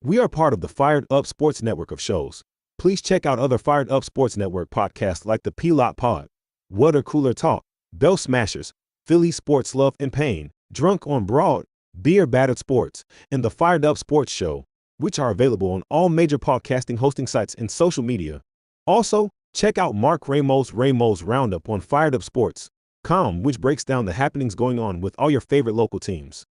We are part of the Fired Up Sports Network of shows. Please check out other Fired Up Sports Network podcasts like the P-Lot Pod, Water Cooler Talk, Bell Smashers, Philly Sports Love and Pain, Drunk on Broad, Beer Battered Sports, and the Fired Up Sports Show, which are available on all major podcasting hosting sites and social media. Also, check out Mark Ramos' Roundup on firedupsports.com, which breaks down the happenings going on with all your favorite local teams.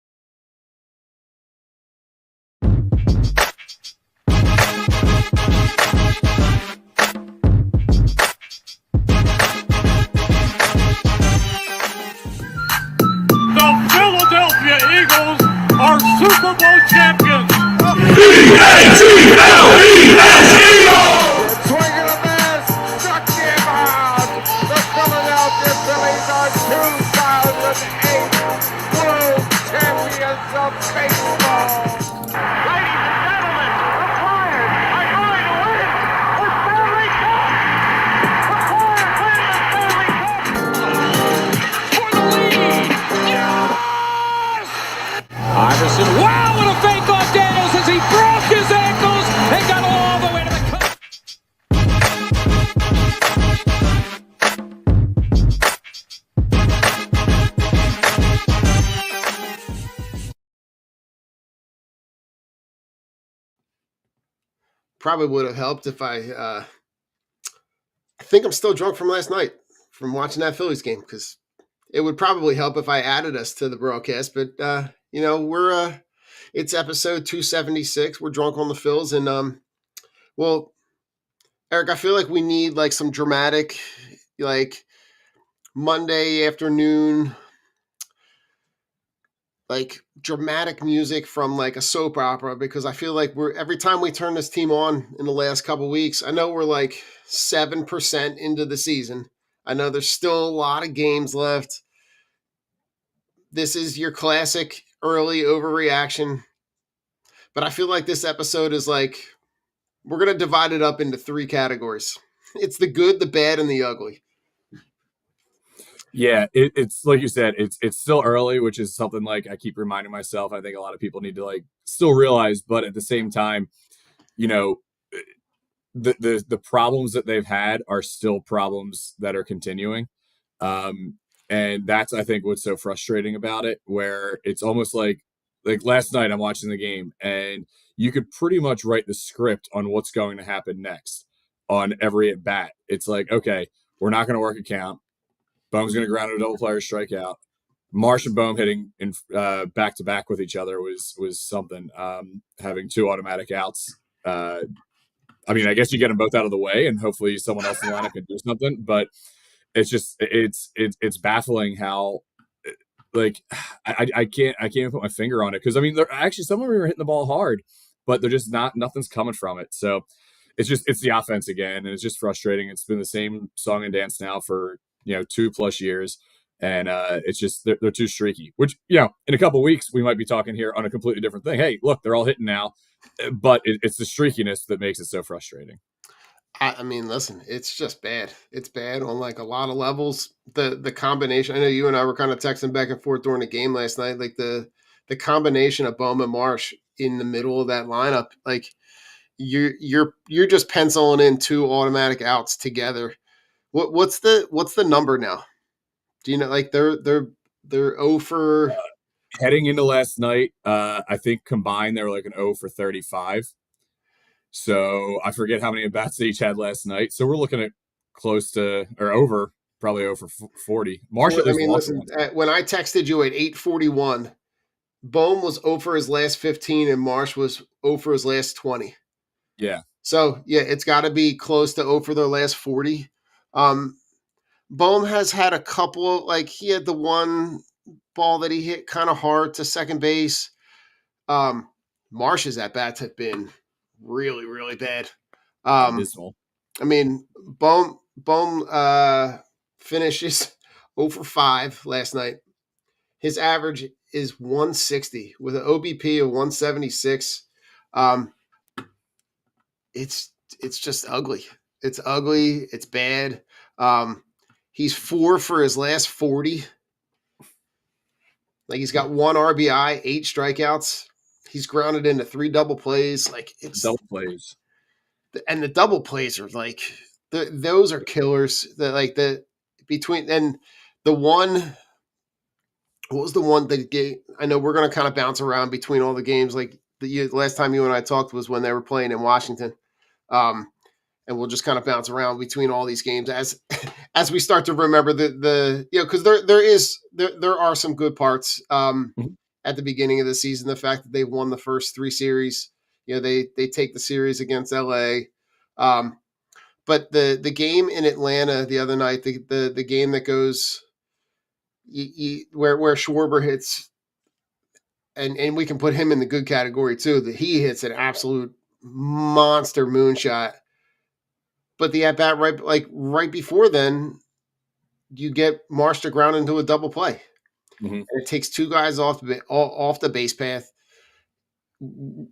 Eagles are Super Bowl champions. Eagles! Swinging a miss, struck him out. The Philadelphia Phillies are 2008 World Champions of Baseball. Ladies and gentlemen, the Flyers are going to win the Stanley Cup. The Flyers win the Stanley Cup for the lead. Yes! Iverson, wow, what a fake off Daniels as he broke his ankles and got all the way to the cup. Probably would have helped if I think I'm still drunk from last night from watching that Phillies game, because it would probably help if I added us to the broadcast. But we're it's episode 276. We're drunk on the Phils, and well, Eric, I feel like we need like some dramatic, like Monday afternoon, like dramatic music from like a soap opera, because I feel like every time we turn this team on in the last couple of weeks, I know we're like 7% into the season. I know there's still a lot of games left. This is your classic early overreaction, but I feel like this episode is like, we're going to divide it up into 3 categories. It's the good, the bad, and the ugly. Yeah, it's like you said, it's still early, which is something like I keep reminding myself. I think a lot of people need to like still realize, but at the same time, the problems that they've had are still problems that are continuing. And that's, I think, what's so frustrating about it, where it's almost like last night I'm watching the game and you could pretty much write the script on what's going to happen next on every at bat. It's like, okay, we're not going to work a count. Bohm's going to ground a double player strikeout. Marsh and Bohm hitting in back to back with each other was something. Having 2 automatic outs. I mean, I guess you get them both out of the way, and hopefully someone else in the lineup can do something. But it's just it's baffling how like I can't put my finger on it, because I mean, they're actually, some of them are hitting the ball hard, but they're just nothing's coming from it. So it's the offense again, and it's just frustrating. It's been the same song and dance now for 2+ years, and it's just they're too streaky. Which in a couple of weeks we might be talking here on a completely different thing. Hey, look, they're all hitting now, but it's the streakiness that makes it so frustrating. I mean, listen, it's just bad. It's bad on like a lot of levels. The combination. I know you and I were kind of texting back and forth during the game last night. Like the combination of Bohm and Marsh in the middle of that lineup, like you're just penciling in 2 automatic outs together. What's the number now? Do you know? Like they're 0 for heading into last night. I think combined they were like an 0 for 35. So I forget how many at bats they each had last night. So we're looking at close to or over, probably over 40. Marshall. I mean, listen. When I texted you at 8:41, Bohm was 0 for his last 15, and Marsh was 0 for his last 20. Yeah. So yeah, it's got to be close to 0 for their last 40. Bohm has had a couple, like he had the one ball that he hit kind of hard to second base. Marsh's at bats have been really, really bad. Abysmal. I mean, Bohm finishes 0 for 5 last night. His average is 160 with an OBP of 176. It's just ugly. It's ugly. It's bad. He's 4 for his last 40. Like he's got 1 RBI, 8 strikeouts. He's grounded into 3 double plays. Like it's Double plays. and the double plays are like those are killers. The between and the one. What was the one that game? I know we're going to kind of bounce around between all the games. Like the last time you and I talked was when they were playing in Washington, and we'll just kind of bounce around between all these games as as we start to remember the because there are some good parts Mhm. at the beginning of the season. The fact that they won the first 3 series, they take the series against LA. But the game in Atlanta the other night, the game that goes where Schwarber hits, and we can put him in the good category too. That he hits an absolute monster moonshot. But the at bat right before then, you get Marsh to ground into a double play, Mhm. and it takes 2 guys off the base path in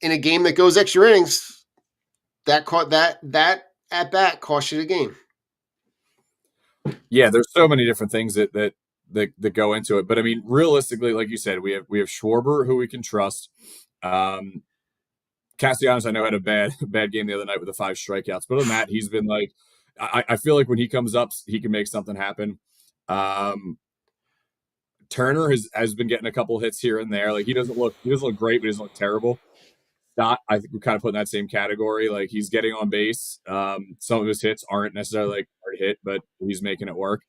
a game that goes extra innings. That at bat cost you the game. Yeah, there's so many different things that go into it. But I mean, realistically, like you said, we have Schwarber, who we can trust. Castellanos, I know, had a bad game the other night with the 5 strikeouts. But other than that, he's been like, I feel like when he comes up, he can make something happen. Turner has been getting a couple hits here and there. Like he doesn't look great, but he doesn't look terrible. Not, I think we kind of put in that same category. Like he's getting on base. Some of his hits aren't necessarily like hard hit, but he's making it work.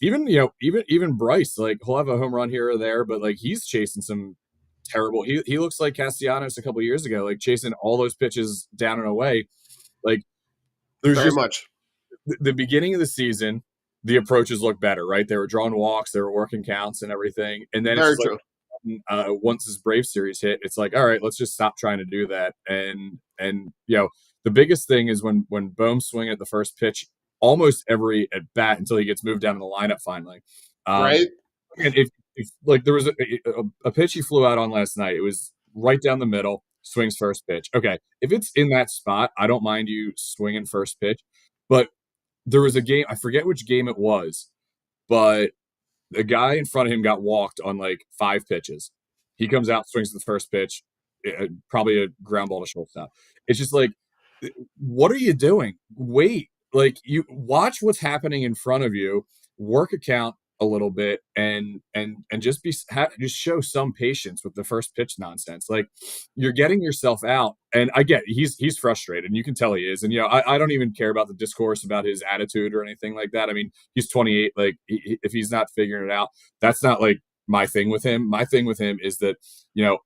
Even Bryce, like he'll have a home run here or there, but like he's chasing some terrible. He looks like Castellanos a couple years ago, like chasing all those pitches down and away. Like there's Very just much. the beginning of the season, the approaches look better, right? They were drawing walks, they were working counts and everything, and then it's Very just like true. once this Brave series hit, it's like, all right, let's just stop trying to do that. And the biggest thing is when Bohm swing at the first pitch, almost every at bat until he gets moved down in the lineup finally. Right? And if like there was a pitch he flew out on last night, it was right down the middle, swings first pitch. Okay, if it's in that spot, I don't mind you swinging first pitch, but there was a game, I forget which game it was, but the guy in front of him got walked on like 5 pitches. He comes out, swings the first pitch, probably a ground ball to shortstop. It's just like, what are you doing? Wait, like you watch what's happening in front of you, work a count a little bit, and just just show some patience with the first pitch nonsense. Like you're getting yourself out, and I get he's frustrated, and you can tell he is. And I don't even care about the discourse about his attitude or anything like that. I mean, he's 28. Like if he's not figuring it out, that's not like my thing with him. My thing with him is that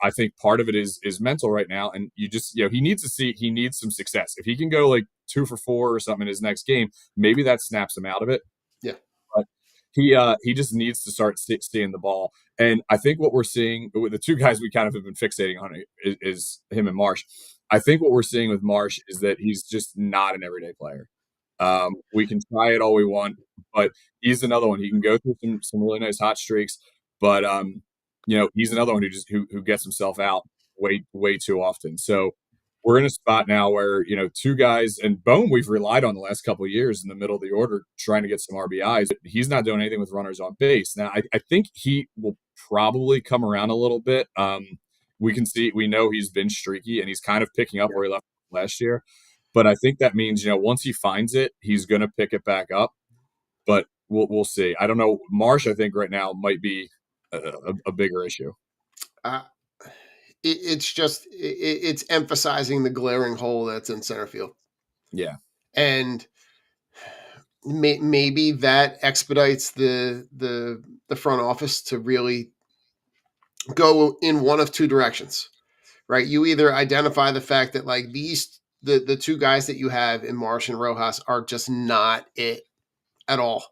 I think part of it is mental right now, and you just he needs some success. If he can go like 2 for 4 or something in his next game, maybe that snaps him out of it. Yeah. But he just needs to start seeing the ball. And I think what we're seeing with the 2 guys we kind of have been fixating on is him and Marsh. I think what we're seeing with Marsh is that he's just not an everyday player. We can try it all we want, but he's another one. He can go through some really nice hot streaks, but he's another one who gets himself out way too often. So we're in a spot now where 2 guys, and Bohm we've relied on the last couple of years in the middle of the order trying to get some RBIs. He's not doing anything with runners on base. Now I think he will probably come around a little bit. We know he's been streaky and he's kind of picking up where he left last year. But I think that means, once he finds it, he's going to pick it back up. But we'll see. I don't know. Marsh, I think right now might be a bigger issue. It's emphasizing the glaring hole that's in center field. Yeah. And maybe that expedites the front office to really go in one of 2 directions, right? You either identify the fact that like the 2 guys that you have in Marsh and Rojas are just not it at all.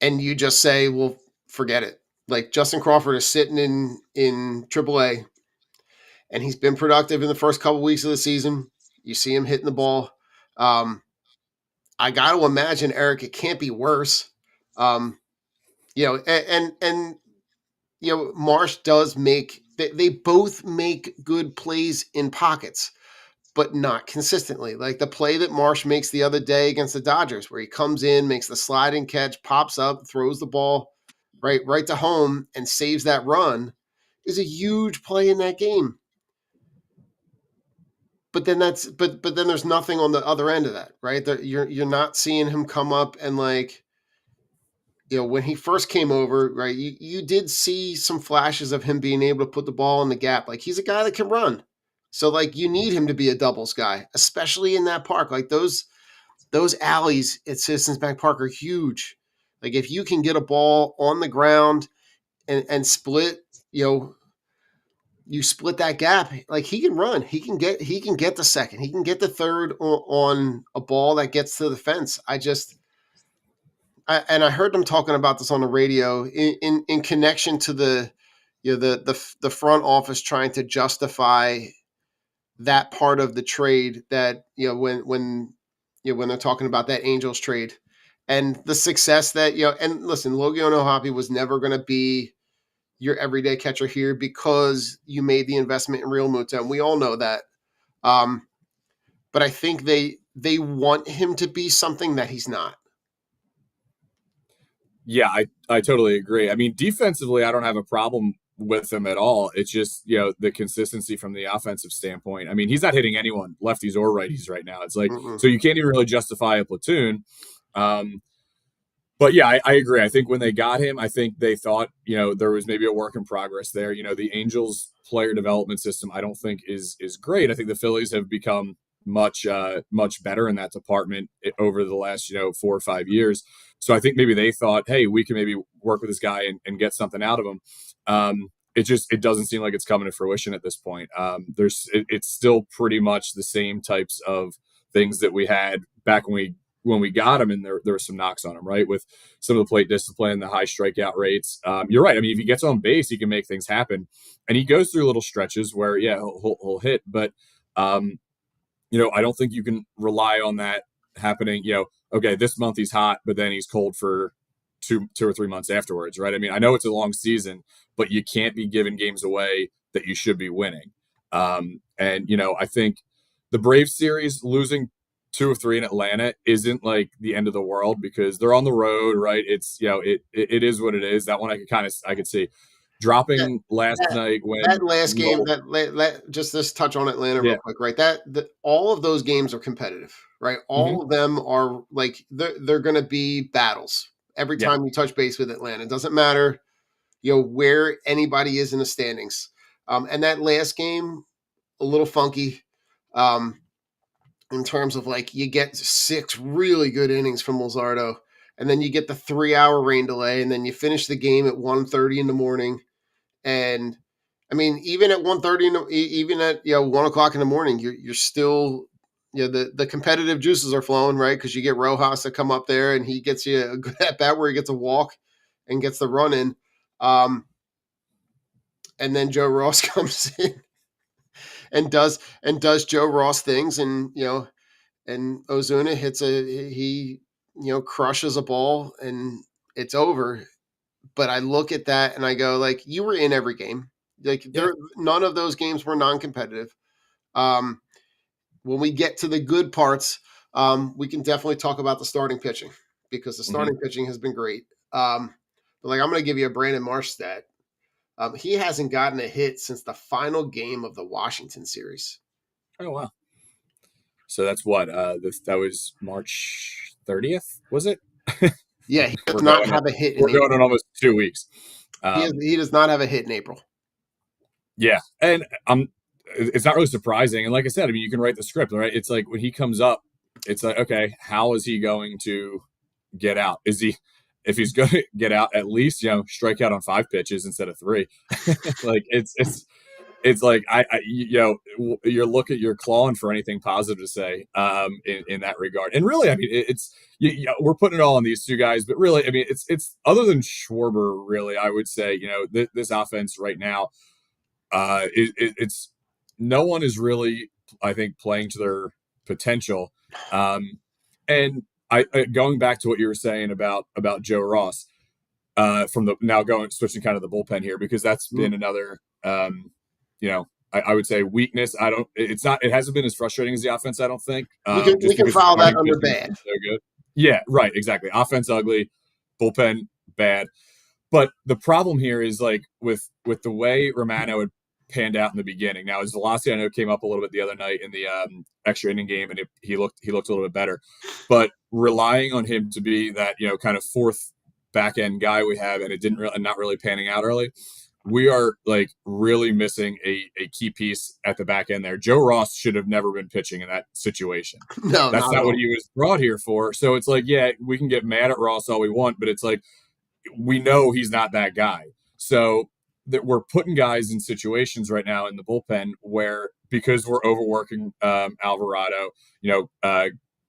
And you just say, well, forget it. Like Justin Crawford is sitting in AAA, and he's been productive in the first couple weeks of the season. You see him hitting the ball. I got to imagine, Eric, it can't be worse. And Marsh does they both make good plays in pockets, but not consistently. Like the play that Marsh makes the other day against the Dodgers, where he comes in, makes the sliding catch, pops up, throws the ball right to home, and saves that run. is a huge play in that game. But then then there's nothing on the other end of that, right? You're not seeing him come up and like, when he first came over, right? You did see some flashes of him being able to put the ball in the gap. Like he's a guy that can run. So like you need him to be a doubles guy, especially in that park. Like those alleys at Citizens Bank Park are huge. Like if you can get a ball on the ground and split, you split that gap. Like he can run. He can get the second. He can get the third on a ball that gets to the fence. I heard them talking about this on the radio in connection to the the front office trying to justify that part of the trade that when they're talking about that Angels trade and the success that and listen, Logan Ohapi was never going to be your everyday catcher here because you made the investment in Real Muto, and we all know that. But I think they want him to be something that he's not. Yeah, I totally agree. I mean, defensively, I don't have a problem with him at all. It's just, the consistency from the offensive standpoint. I mean, he's not hitting anyone, lefties or righties right now. It's like, so you can't even really justify a platoon. But yeah, I agree. I think when they got him, I think they thought, there was maybe a work in progress there. The Angels player development system, I don't think is great. I think the Phillies have become much better in that department over the last 4 or 5 years. So I think maybe they thought, hey, we can maybe work with this guy and get something out of him. It doesn't seem like it's coming to fruition at this point. It's still pretty much the same types of things that we had back when we got him, and there were some knocks on him, right? With some of the plate discipline, the high strikeout rates. You're right. I mean, if he gets on base, he can make things happen, and he goes through little stretches where, he'll hit, but I don't think you can rely on that happening. Okay, this month he's hot, but then he's cold for two or 3 months afterwards, right? I mean, I know it's a long season, but you can't be giving games away that you should be winning. And I think the Braves series, losing 2 or 3 in Atlanta isn't like the end of the world because they're on the road, right? It's it is what it is. That one I could see dropping last night when that last game. Just this touch on Atlanta real quick, right? All of those games are competitive, right? All of them are like they're going to be battles every time you touch base with Atlanta. It doesn't matter, where anybody is in the standings. And that last game, a little funky. In terms of like you get 6 really good innings from Luzardo, and then you get the 3-hour rain delay, and then you finish the game at 1:30 in the morning. And I mean, even at 1:30, even at 1:00 in the morning, you're still the competitive juices are flowing, right? Because you get Rojas to come up there, and he gets you a good at bat where he gets a walk and gets the run in. And then Joe Ross comes in and does Joe Ross things, and and Ozuna hits he crushes a ball and it's over. But I look at that and I go, like, you were in every game. Like none of those games were non-competitive. When we get to the good parts, we can definitely talk about the starting pitching because the starting pitching has been great. But like, I'm going to give you a Brandon Marsh stat. He hasn't gotten a hit since the final game of the Washington series. Oh, wow. So that's what that was March 30th, was it? Yeah, he does not have a hit. We're going on almost 2 weeks. He does not have a hit in April. Yeah, and it's not really surprising. And like I said, I mean, you can write the script, right? It's like when he comes up, it's like, okay, how is he going to get out? If he's going to get out, at least strike out on 5 pitches instead of 3. Like it's like you're clawing for anything positive to say in that regard. And really, I mean, we're putting it all on these 2 guys, but really, I mean, it's other than Schwarber, really, I would say, this offense right now, it's no one is really, I think, playing to their potential. And going back to what you were saying about Joe Ross, from the now switching kind of the bullpen here, because that's been another. I would say weakness. It hasn't been as frustrating as the offense, I don't think. We can file that under bad. So good. Yeah, right. Exactly. Offense ugly, bullpen bad. But the problem here is like with the way Romano had panned out in the beginning. Now his velocity I know came up a little bit the other night in the extra inning game, and he looked a little bit better. But relying on him to be that kind of fourth back end guy we have, and it didn't really not really panning out early. We are like really missing a key piece at the back end there. Joe Ross should have never been pitching in that situation. No, That's not not at what all. he was brought here for. So it's like, yeah, we can get mad at Ross all we want, but it's like we know he's not that guy. So that we're putting guys in situations right now in the bullpen where because we're overworking Alvarado,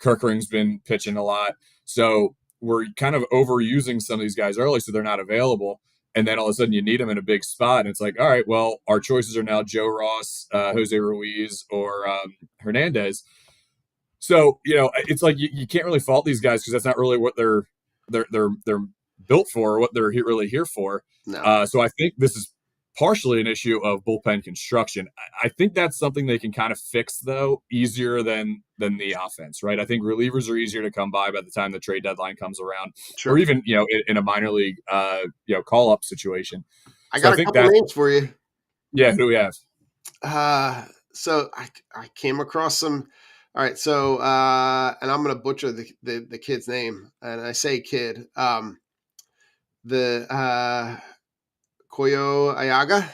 Kirkering's been pitching a lot. So we're kind of overusing some of these guys early so they're not available. And then all of a sudden you need them in a big spot. And it's like, all right, well, our choices are now Joe Ross, Jose Ruiz, or Hernandez. So, it's like you can't really fault these guys because that's not really what they're built for, or what they're really here for. No. So I think this is partially an issue of bullpen construction. I think that's something they can kind of fix, though, easier than the offense, right? I think relievers are easier to come by the time the trade deadline comes around, Sure. or even in a minor league call up situation. I So got I a think couple that names for you. yeah, who do we have? So I came across some. All right, so and I'm gonna butcher the kid's name, and I say kid. The Koyo Ayaga,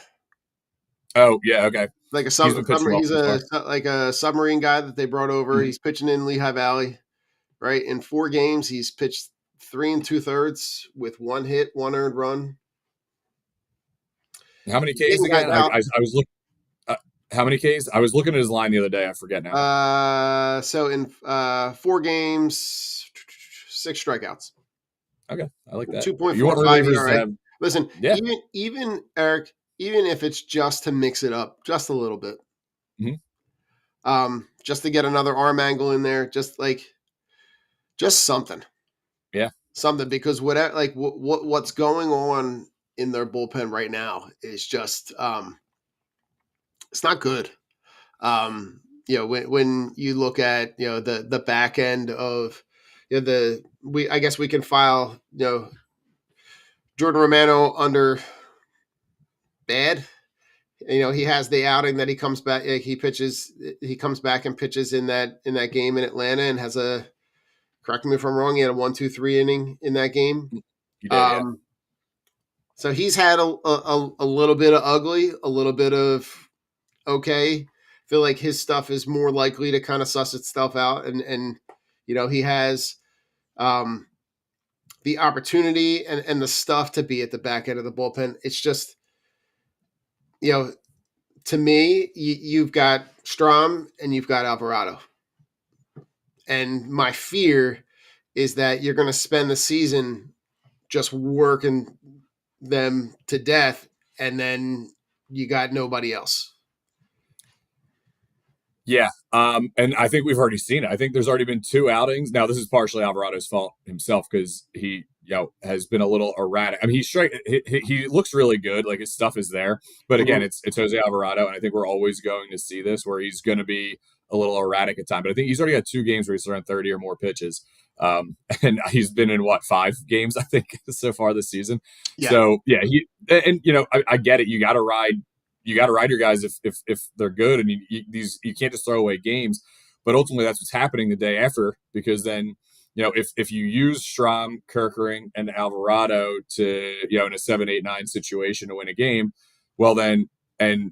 Oh yeah, okay. like a He's been pitching well he's so far. like a submarine guy that they brought over. Mhm. He's pitching in Lehigh Valley, right? In 4 games, he's pitched 3 2/3 with 1 hit, 1 earned run. How many He's Ks getting guys again? out. I was looking. How many Ks? I was looking at his line the other day. I forget now. So in 4 games, 6 strikeouts. Okay, I like that. You want 2.45 relievers to ERA. have Listen, yeah. even Eric, even if it's just to mix it up just a little bit, just to get another arm angle in there, just something, Yeah. something, because whatever, like what's going on in their bullpen right now is just it's not good. When you look at the back end of I guess we can file Jordan Romano under bad. He has the outing that he comes back. He comes back and pitches in that game in Atlanta, and has a, correct me if I'm wrong, he had a 1-2-3 inning in that game. You did, yeah. So he's had a little bit of ugly, a little bit of okay. I feel like his stuff is more likely to kind of suss itself out, and he has the opportunity and the stuff to be at the back end of the bullpen. It's just, to me, you've got Strom and you've got Alvarado. And my fear is that you're going to spend the season just working them to death, and then you got nobody else. Yeah. And I think we've already seen it. I think there's already been 2 outings. Now, this is partially Alvarado's fault himself because he, has been a little erratic. I mean, he's straight. He looks really good. Like his stuff is there. But again, it's Jose Alvarado. And I think we're always going to see this where he's going to be a little erratic at times. But I think he's already got 2 games where he's thrown 30 or more pitches. And he's been in 5 games, I think, so far this season. Yeah. So, yeah, I get it. You got to ride your guys if they're good, and you can't just throw away games. But ultimately, that's what's happening the day after, because then if you use Strom, Kirkering, and Alvarado to in a 7-8-9 situation to win a game, well then and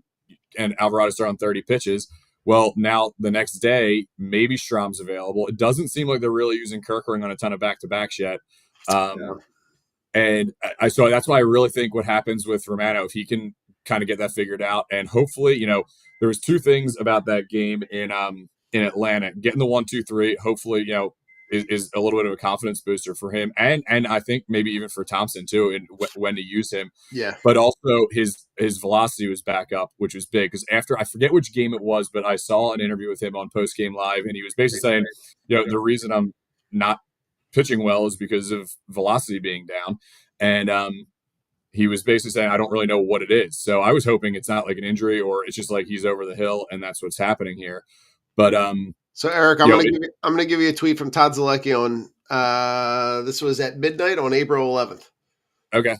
Alvarado's throwing 30 pitches. Well, now the next day maybe Strom's available. It doesn't seem like they're really using Kirkering on a ton of back-to-backs yet. And so that's why I really think what happens with Romano, if he can kind of get that figured out, and hopefully, there was 2 things about that game in Atlanta. Getting the 1-2-3, hopefully, is a little bit of a confidence booster for him, and I think maybe even for Thompson too, and when to use him. Yeah. But also his velocity was back up, which was big, because after, I forget which game it was, but I saw an interview with him on Post Game Live, and he was basically saying, the reason I'm not pitching well is because of velocity being down, and he was basically saying, I don't really know what it is. So I was hoping it's not like an injury, or it's just like he's over the hill and that's what's happening here. But so Eric, I'm gonna give you a tweet from Todd Zalecki on this was at midnight on April 11th. Okay.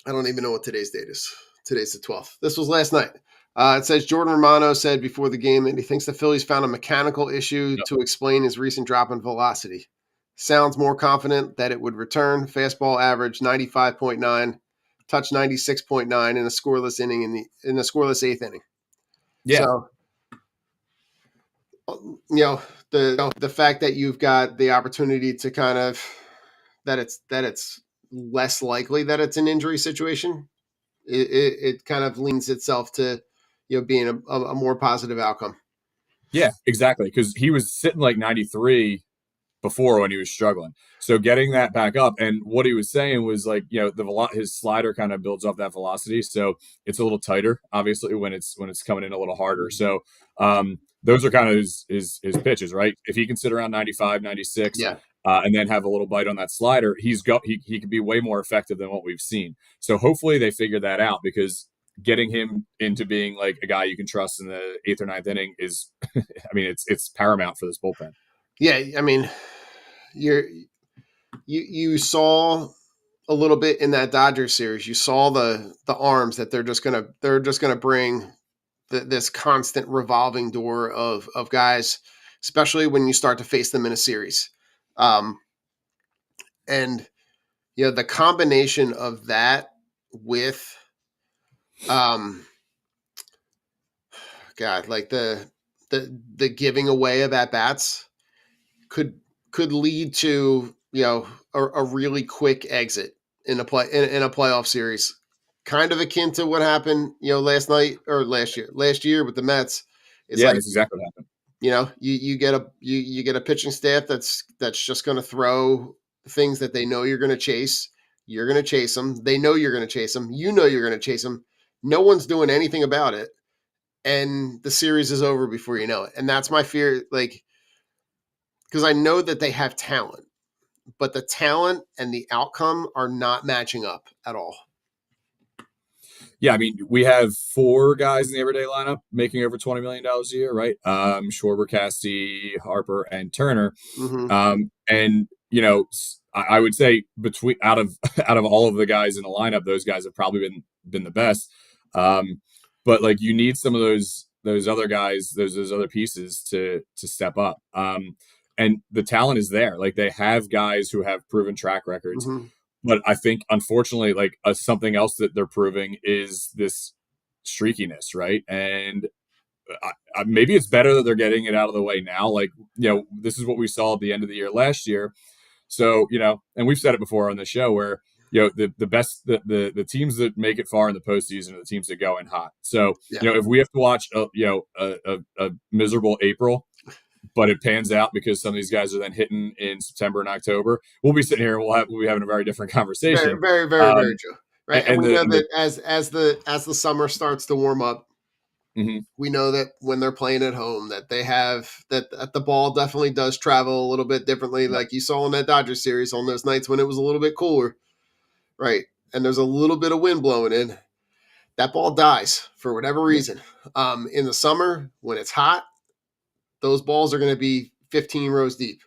I don't even know what today's date is. Today's the 12th. This was last night. It says Jordan Romano said before the game that he thinks the Phillies found a mechanical issue Yep. to explain his recent drop in velocity. Sounds more confident that it would return. Fastball average 95.9, touch 96.9 in a scoreless inning in the scoreless eighth inning. Yeah. So, the fact that you've got the opportunity to kind of that it's less likely that it's an injury situation, it kind of leans itself to being a more positive outcome. Yeah, exactly. Because he was sitting like 93 before when he was struggling. So getting that back up, and what he was saying was like, his slider kind of builds off that velocity, so it's a little tighter, obviously, when it's coming in a little harder. So those are kind of his pitches, right? If he can sit around 95, 96, Yeah. and then have a little bite on that slider, he could be way more effective than what we've seen. So hopefully they figure that out, because getting him into being like a guy you can trust in the eighth or ninth inning is, I mean, it's paramount for this bullpen. Yeah, I mean, you saw a little bit in that Dodgers series. You saw the arms that they're just gonna bring this constant revolving door of guys, especially when you start to face them in a series. And the combination of that with God, like the giving away of at bats could lead to a really quick exit in a playoff series, kind of akin to what happened last night or last year with the Mets. It's Yeah, like that's exactly what happened. you get a pitching staff that's just going to throw things that they know you're going to chase. You're going to chase them. They know you're going to chase them. You know you're going to chase them. No one's doing anything about it, and the series is over before you know it. And that's my fear, like, because I know that they have talent, but the talent and the outcome are not matching up at all. Yeah, I mean, we have 4 guys in the everyday lineup making over $20 million a year, right? Schwarber, Cassie, Harper, and Turner. Mm-hmm. And I would say between out of all of the guys in the lineup, those guys have probably been the best. But like, you need some of those other guys, those other pieces to step up. And the talent is there. Like, they have guys who have proven track records. Mm-hmm. But I think, unfortunately, like, something else that they're proving is this streakiness, right? And maybe it's better that they're getting it out of the way now. Like, this is what we saw at the end of the year last year. So, and we've said it before on the show, where the best the teams that make it far in the postseason are the teams that go in hot. So, Yeah. if we have to watch a miserable April, but it pans out because some of these guys are then hitting in September and October, we'll be sitting here and we'll be having a very different conversation. Very, very, very, very true. Right. And And we the, know and the that as the summer starts to warm up, mhm. we know that when they're playing at home, that they have that the ball definitely does travel a little bit differently, Yep. like you saw in that Dodgers series on those nights when it was a little bit cooler, right? And there's a little bit of wind blowing in. That ball dies for whatever reason. In the summer, when it's hot, those balls are going to be 15 rows deep.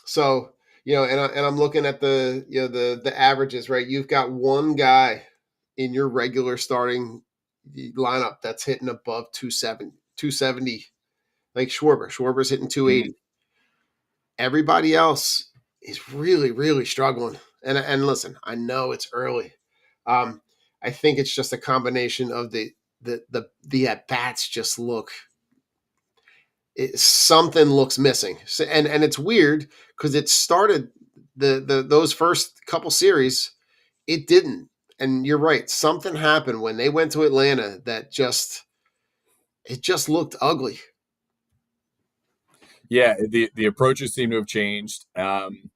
So and I'm looking at the the averages, right? You've got one guy in your regular starting lineup that's hitting above 270, like Schwarber. Schwarber's hitting 280. Mhm. Everybody else is really, really struggling. And listen, I know it's early. I think it's just a combination of the at bats just look. Something looks missing, so, and it's weird because it started those first couple series, it didn't. And you're right, something happened when they went to Atlanta that it just looked ugly. Yeah, the approaches seem to have changed. And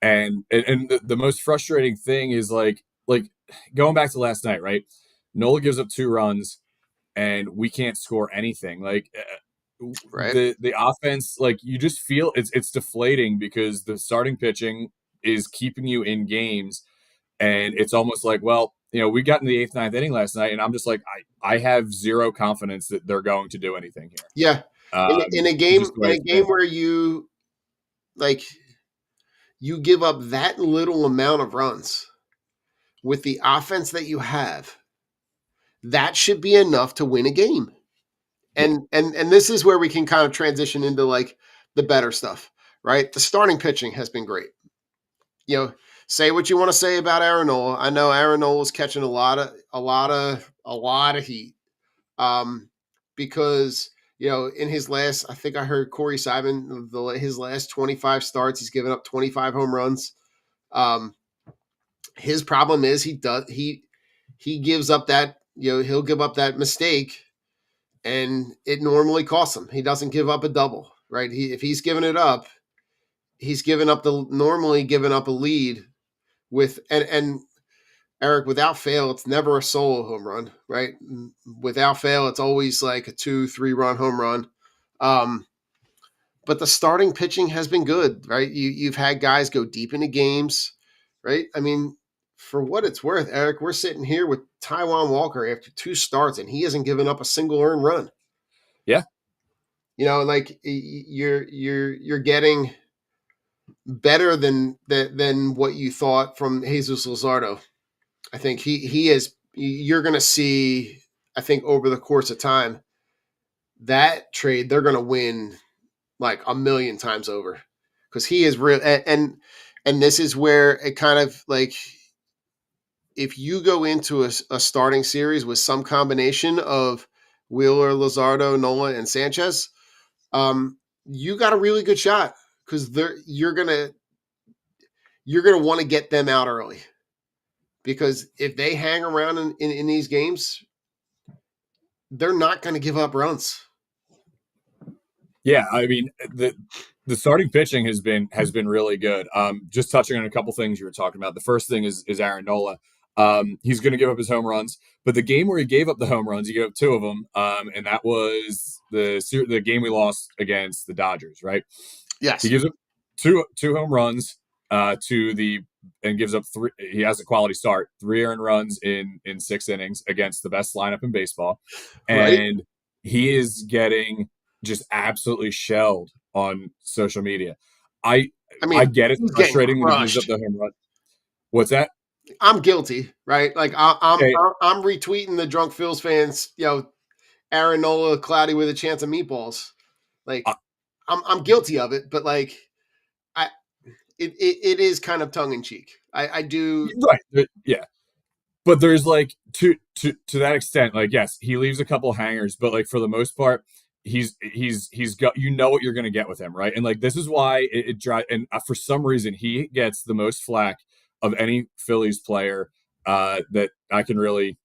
the most frustrating thing is like going back to last night, right? Nola gives up 2 runs and we can't score anything. Like, Right. the offense, like, you just feel it's deflating because the starting pitching is keeping you in games, and it's almost like, well, we got in the 8th, 9th inning last night, and I'm just like, I have zero confidence that they're going to do anything here. Yeah. In a game Just the way it's been. where you like you give up that little amount of runs, with the offense that you have, that should be enough to win a game. And this is where we can kind of transition into like the better stuff, right? The starting pitching has been great. Say what you want to say about Aaron Nola. I know Aaron Nola is catching a lot of heat, because in his last, I think I heard Corey Simon, his last 25 starts, he's given up 25 home runs. His problem is he gives up that he'll give up that mistake, and it normally costs him. He doesn't give up a double, right? If he's giving it up, he's normally given up a lead with and Eric, without fail, it's never a solo home run, right? Without fail, it's always like a 2-3 run home run. But the starting pitching has been good, right? You've had guys go deep into games, right? I mean, for what it's worth, Eric, we're sitting here with Taijuan Walker after 2 starts, and he hasn't given up a single earned run. Yeah. Like you're getting better than what you thought from Jesus Luzardo. I think he is. You're going to see, I think, over the course of time, that trade they're going to win like a million times over, because he is real. And this is where it kind of like, if you go into a starting series with some combination of Wheeler, Luzardo, Nola, and Sanchez, you got a really good shot, because you're gonna want to get them out early. Because if they hang around in these games, they're not going to give up runs. Yeah, I mean the starting pitching has been really good. Just touching on a couple things you were talking about. The first thing is Aaron Nola. He's going to give up his home runs, but the game where he gave up the home runs, he gave up 2 of them, and that was the game we lost against the Dodgers, right? Yes, he gives up two home runs and gives up 3. He has a quality start, 3 earned runs in 6 innings against the best lineup in baseball, and right? he is getting just absolutely shelled on social media. I mean, get it's he's getting frustrating when he gives up crushed. the home run. What's that? I'm guilty, right? Like I'm Okay. I'm retweeting the drunk Phils fans, Aaron Nola cloudy with a chance of meatballs. Like I'm guilty of it, but like it is kind of tongue in cheek. I do. Right. Yeah. But there's like to that extent, like, yes, he leaves a couple hangers, but like for the most part, he's got, what you're gonna get with him, right? And like this is why it drives. And for some reason, he gets the most flack of any Phillies player that I can really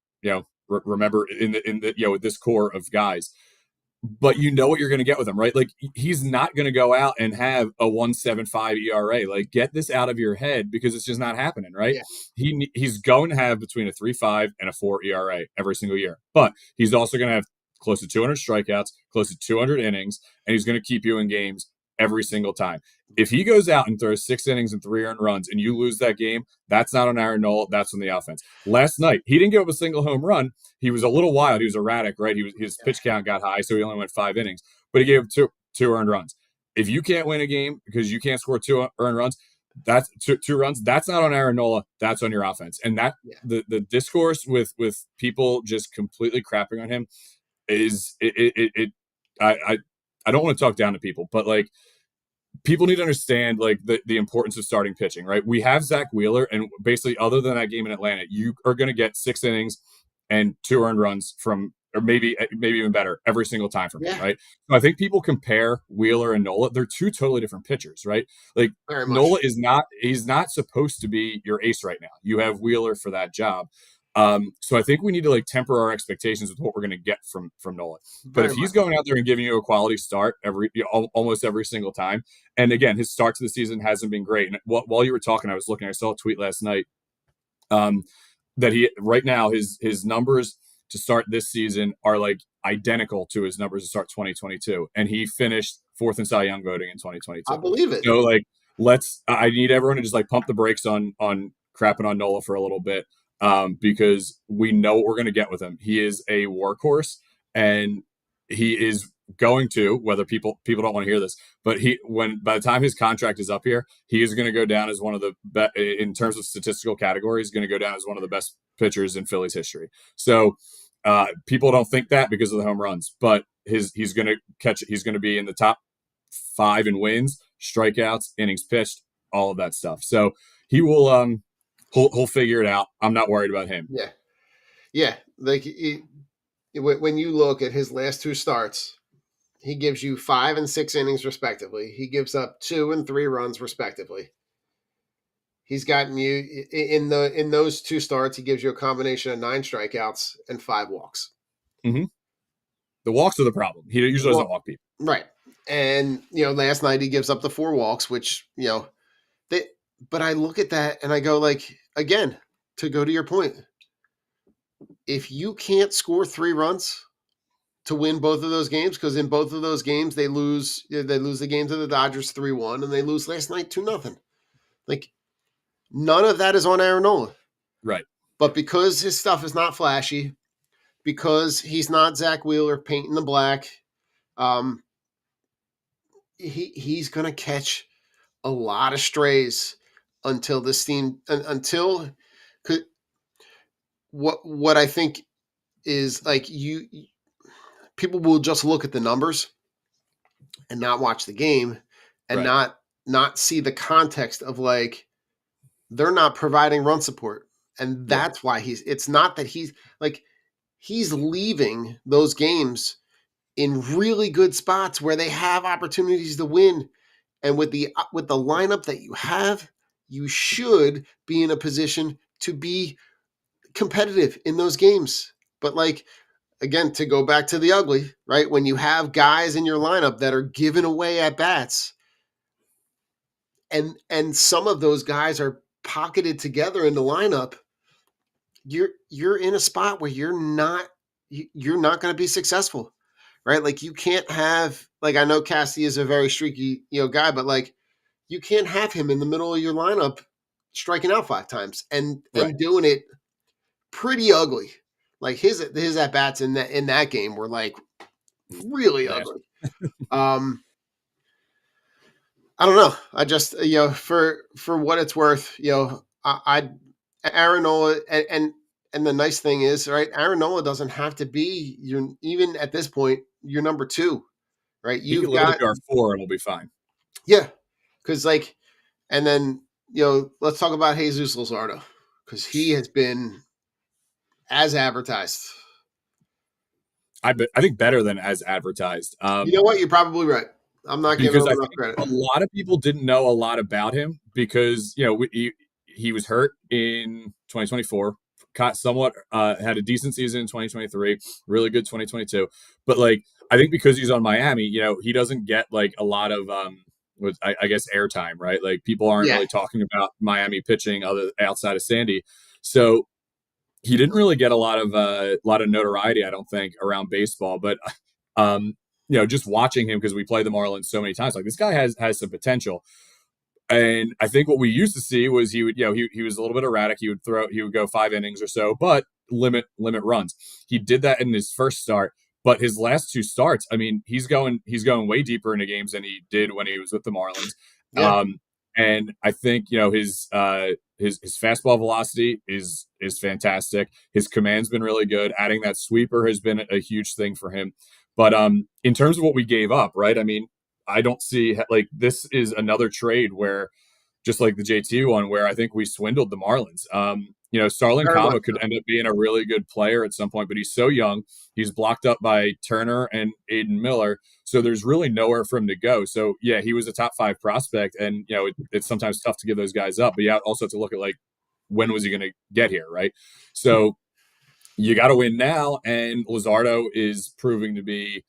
remember in the with this core of guys. But what you're going to get with him, right? Like he's not going to go out and have a 1.75 ERA. Like get this out of your head, because it's just not happening, right? Yeah. He's going to have between a 3.5 and a 4 ERA every single year, but he's also going to have close to 200 strikeouts, close to 200 innings, and he's going to keep you in games every single time. If he goes out and throws 6 innings and 3 earned runs and you lose that game, that's not on Aaron Nola, that's on the offense. Last night, he didn't give up a single home run. He was a little wild. He was erratic, right? His pitch count got high, so he only went 5 innings, but he gave up two earned runs. If you can't win a game because you can't score 2 earned runs, that's 2 runs. That's not on Aaron Nola. That's on your offense. And that the discourse with people just completely crapping on him is I don't want to talk down to people, but like people need to understand like the importance of starting pitching, right? We have Zach Wheeler, and basically other than that game in Atlanta, you are going to get 6 innings and 2 earned runs from, or maybe even better, every single time from him, right? So I think people compare Wheeler and Nola. They're 2 totally different pitchers, right? Like Nola he's not supposed to be your ace right now. You have Wheeler for that job. So I think we need to like temper our expectations with what we're going to get from Nola. But if he's going out there and giving you a quality start almost every single time, and again, his start to the season hasn't been great. And while you were talking, I saw a tweet last night that he right now his numbers to start this season are like identical to his numbers to start 2022, and he finished 4th in Cy Young voting in 2022. I believe it. So like I need everyone to just like pump the brakes on crapping on Nola for a little bit. Because we know what we're going to get with him. He is a workhorse, and he is going to, whether people don't want to hear this, but by the time his contract is up here, he is going to go down as one of the in terms of statistical categories, going to go down as one of the best pitchers in Phillies history. So people don't think that because of the home runs, but he's going to be in the top 5 in wins, strikeouts, innings pitched, all of that stuff. So he will he'll figure it out. I'm not worried about him. Yeah. Like when you look at his last 2 starts, he gives you 5 and 6 innings respectively. He gives up 2 and 3 runs respectively. He's gotten you in those 2 starts. He gives you a combination of 9 strikeouts and 5 walks. Mm-hmm. The walks are the problem. He usually doesn't walk people. Right. And last night he gives up the 4 walks, which but I look at that and I go, like, again, to go to your point, if you can't score 3 runs to win both of those games, because in both of those games they lose the game to the Dodgers 3-1, and they lose last night 2-0. Like, none of that is on Aaron Nola. Right. But because his stuff is not flashy, because he's not Zach Wheeler painting the black, he's going to catch a lot of strays until this team what I think is, like, people will just look at the numbers and not watch the game and not see the context of, like, they're not providing run support. And that's why it's not that he's leaving those games in really good spots where they have opportunities to win. And with the lineup that you have, you should be in a position to be competitive in those games. But, like, again, to go back to the ugly, right? When you have guys in your lineup that are giving away at bats, and some of those guys are pocketed together in the lineup, you're in a spot where you're not going to be successful, right? Like, you can't have, like, I know Cassie is a very streaky guy, but, like, you can't have him in the middle of your lineup striking out 5 times and doing it pretty ugly. Like, his at bats in that game were, like, really ugly. I don't know. I just, for what it's worth, I Aaron Nola, and the nice thing is, right, Aaron Nola doesn't have to be even at this point your number 2, right? He can literally be our 4 and we'll be fine. Yeah, because, like, and then let's talk about Jesus Luzardo, because he has been as advertised. I think better than as advertised. You know what? You're probably right. I'm not giving him enough credit. A lot of people didn't know a lot about him because he was hurt in 2024, somewhat had a decent season in 2023, really good 2022. But, like, I think because he's on Miami, he doesn't get, like, a lot of I guess airtime, right? Like, people aren't really talking about Miami pitching outside of Sandy, so he didn't really get a lot of notoriety, I don't think, around baseball. But just watching him, because we play the Marlins so many times, like, this guy has some potential. And I think what we used to see was he would, he was a little bit erratic. He would go 5 innings or so, but limit runs. He did that in his first start, but his last 2 starts, I mean, he's going way deeper into games than he did when he was with the Marlins. Yeah. And I think, his fastball velocity is fantastic. His command's been really good. Adding that sweeper has been a huge thing for him. But in terms of what we gave up, right? I mean, I don't see, like, this is another trade where, just like the JT one, where I think we swindled the Marlins. Starlin Cava could end up being a really good player at some point, but he's so young. He's blocked up by Turner and Aiden Miller, so there's really nowhere for him to go. So, yeah, he was a top 5 prospect, and, it's sometimes tough to give those guys up. But you also have to look at, like, when was he going to get here, right? So you got to win now, and Luzardo is proving to be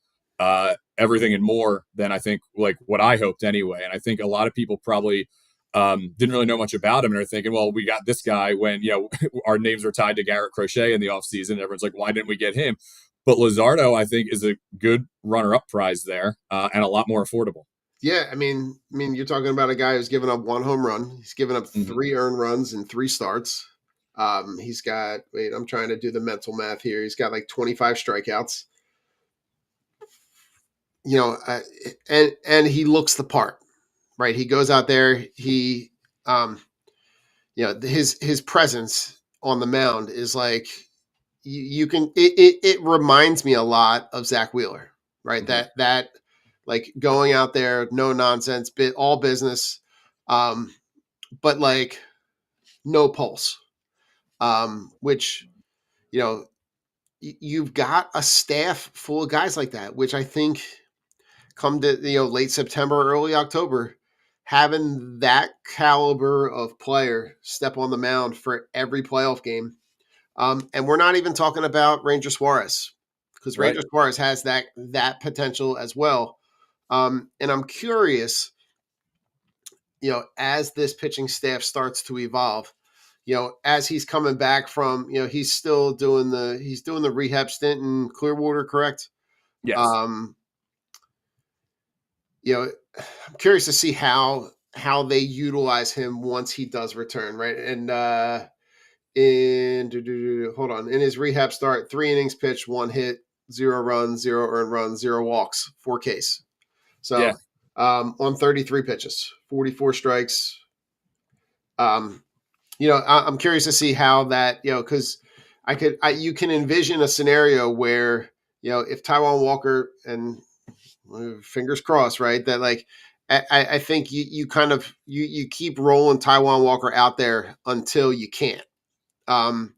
everything and more than, I think, like, what I hoped anyway. And I think a lot of people probably didn't really know much about him and are thinking, well, we got this guy when, our names were tied to Garrett Crochet in the offseason. Everyone's like, why didn't we get him? But Luzardo, I think, is a good runner-up prize there, and a lot more affordable. Yeah, I mean, you're talking about a guy who's given up 1 home run. He's given up 3 earned runs in 3 starts. He's got, I'm trying to do the mental math here. He's got, like, 25 strikeouts. you know, and he looks the part, right? He goes out there, he, his presence on the mound is like you can. It reminds me a lot of Zach Wheeler, right? Mhm. That like going out there, no nonsense, all business, but like no pulse. Which you know you've got a staff full of guys like that, which I think come to late September, early October, having that caliber of player step on the mound for every playoff game. And we're not even talking about Ranger Suarez, because Right. Ranger Suarez has that potential as well. And I'm curious, as this pitching staff starts to evolve, as he's coming back from, he's still doing the rehab stint in Clearwater, correct? Yes. Um, I'm curious to see how they utilize him once he does return, right? And hold on, in his rehab start, 3 innings pitched, 1 hit, 0 runs, 0 earned runs, 0 walks, 4 Ks. Yeah. So on 33 pitches, 44 strikes. I'm curious to see how that, because you can envision a scenario where, if Taiwan Walker, and fingers crossed, right, that like I think you kind of you keep rolling Taiwan Walker out there until you can't. And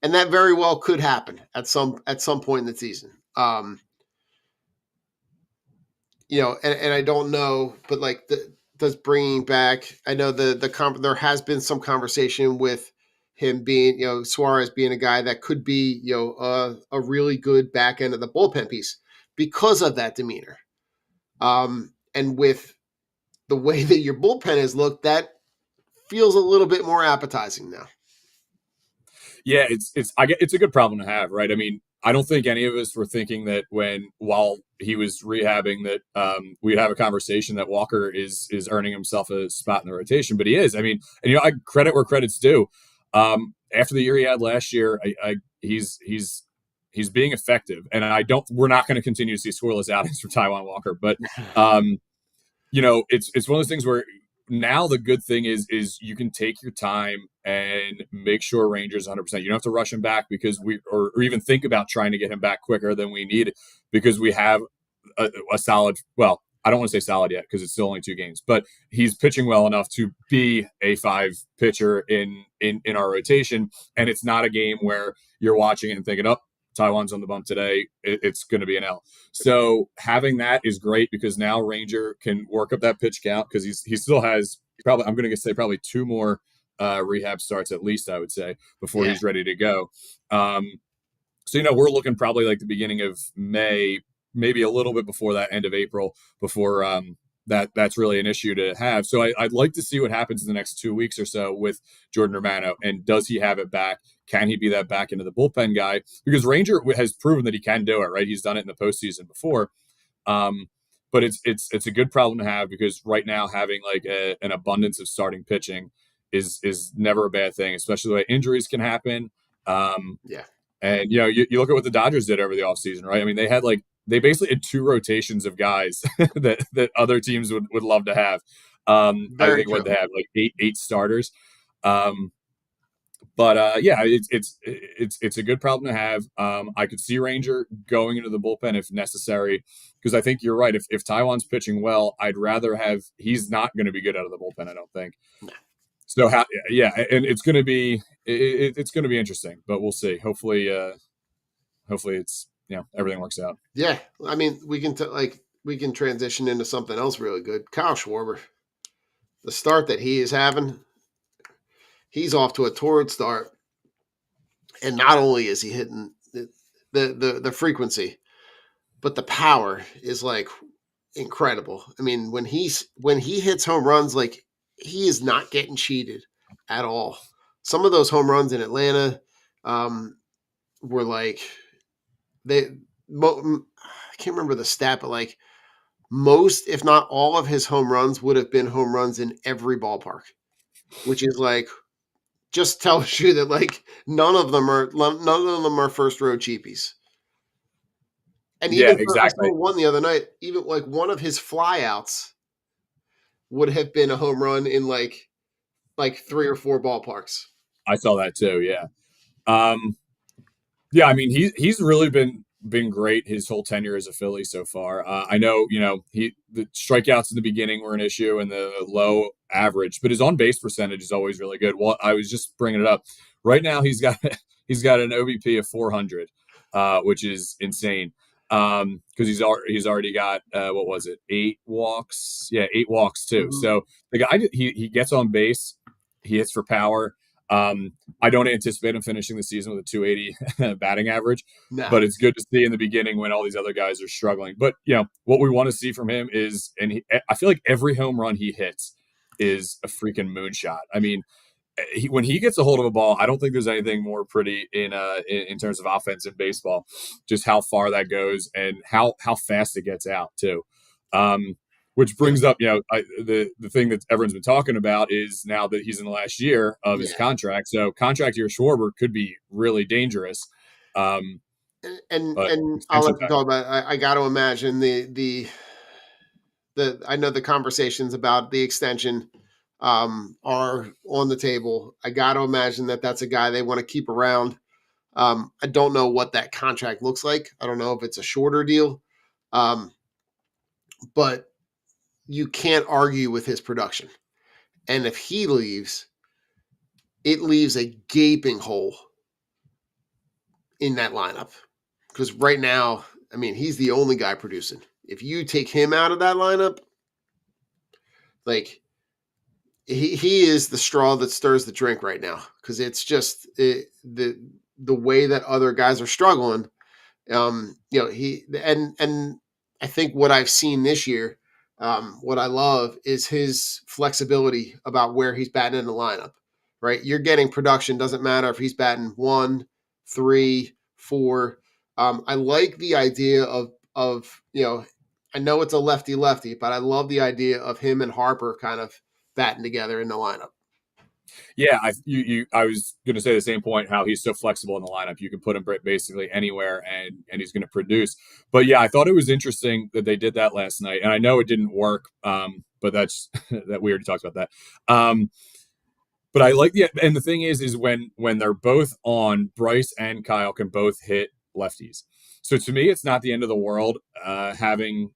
that very well could happen at some point in the season. And I don't know, but like does bringing back, I know there has been some conversation with him being, Suarez being a guy that could be, a really good back end of the bullpen piece because of that demeanor. And with the way that your bullpen has looked, that feels a little bit more appetizing now. Yeah, it's a good problem to have, right? I mean, I don't think any of us were thinking that while he was rehabbing that we'd have a conversation that Walker is earning himself a spot in the rotation, but he is. I mean, and I credit where credit's due. After the year he had last year, he's being effective, and we're not going to continue to see scoreless outings from Taiwan Walker, but it's one of those things where now the good thing is you can take your time and make sure Rangers 100%. You don't have to rush him back because or even think about trying to get him back quicker than we need, because we have a solid. Well, I don't want to say solid yet because it's still only 2 games, but he's pitching well enough to be a 5 pitcher in our rotation, and it's not a game where you're watching it and thinking, "Oh, Taiwan's on the bump today. It's going to be an L." So having that is great because now Ranger can work up that pitch count because he still has probably, I'm going to say, probably 2 more rehab starts at least, I would say, before he's ready to go. So we're looking probably like the beginning of May, maybe a little bit before that, end of April, before that's really an issue to have. So I'd like to see what happens in the next 2 weeks or so with Jordan Romano, and does he have it back? Can he be that back into the bullpen guy? Because Ranger has proven that he can do it, right? He's done it in the postseason before. But it's a good problem to have, because right now having like an abundance of starting pitching is never a bad thing, especially the way injuries can happen. And you look at what the Dodgers did over the offseason, right? I mean, they basically had 2 rotations of guys that other teams would love to have. I Very think true. what they have, like eight starters. But it's a good problem to have. I could see Ranger going into the bullpen if necessary, because I think you're right. If Taiwan's pitching well, I'd rather he's not going to be good out of the bullpen, I don't think. So and it's going to be it's going to be interesting, but we'll see. Hopefully it's everything works out. Yeah, I mean, we can transition into something else really good. Kyle Schwarber, the start that he is having, he's off to a torrid start, and not only is he hitting the frequency, but the power is like incredible. I mean, when he hits home runs, like, he is not getting cheated at all. Some of those home runs in Atlanta were like I can't remember the stat, but like most, if not all, of his home runs would have been home runs in every ballpark, which is like just tells you that like none of them are first row cheapies. And Yeah, even I exactly. saw one the other night. Even like one of his flyouts would have been a home run in like 3 or 4 ballparks. I saw that too. Yeah. Um, Yeah, I mean he's really been great his whole tenure as a Philly so far. I know the strikeouts in the beginning were an issue and the low average, but his on base percentage is always really good. Well, I was just bringing it up. Right now he's got he's got an OBP of 400, which is insane. Because he's already got what was it, 8 walks? Yeah, 8 walks too. Mhm. So the guy he gets on base, he hits for power. I don't anticipate him finishing the season with a 280 batting average, No. but it's good to see in the beginning when all these other guys are struggling. But what we want to see from him is, I feel like every home run he hits is a freaking moonshot. I mean, when he gets a hold of a ball, I don't think there's anything more pretty in terms of offense in baseball. Just how far that goes and how fast it gets out too. Which brings up, the thing that everyone's been talking about is now that he's in the last year of his Yeah. contract. So contract year Schwarber could be really dangerous. But And I'll extension let you time. talk about it. I got to imagine the I know the conversations about the extension are on the table. I got to imagine that that's a guy they want to keep around. I don't know what that contract looks like. I don't know if it's a shorter deal, but you can't argue with his production. And if he leaves, it leaves a gaping hole in that lineup. Because right now, I mean, he's the only guy producing. If you take him out of that lineup, like he is the straw that stirs the drink right now. Because it's just the way that other guys are struggling. He and I think what I've seen this year, what I love is his flexibility about where he's batting in the lineup. Right, you're getting production. Doesn't matter if he's batting 1, 3, 4. I like the idea of I know it's a lefty lefty, but I love the idea of him and Harper kind of batting together in the lineup. Yeah, I was going to say the same point. How he's so flexible in the lineup, you can put him basically anywhere, and he's going to produce. But yeah, I thought it was interesting that they did that last night, and I know it didn't work. But that's that we already talked about that. But I like and the thing is when they're both on, Bryce and Kyle can both hit lefties. So to me, it's not the end of the world having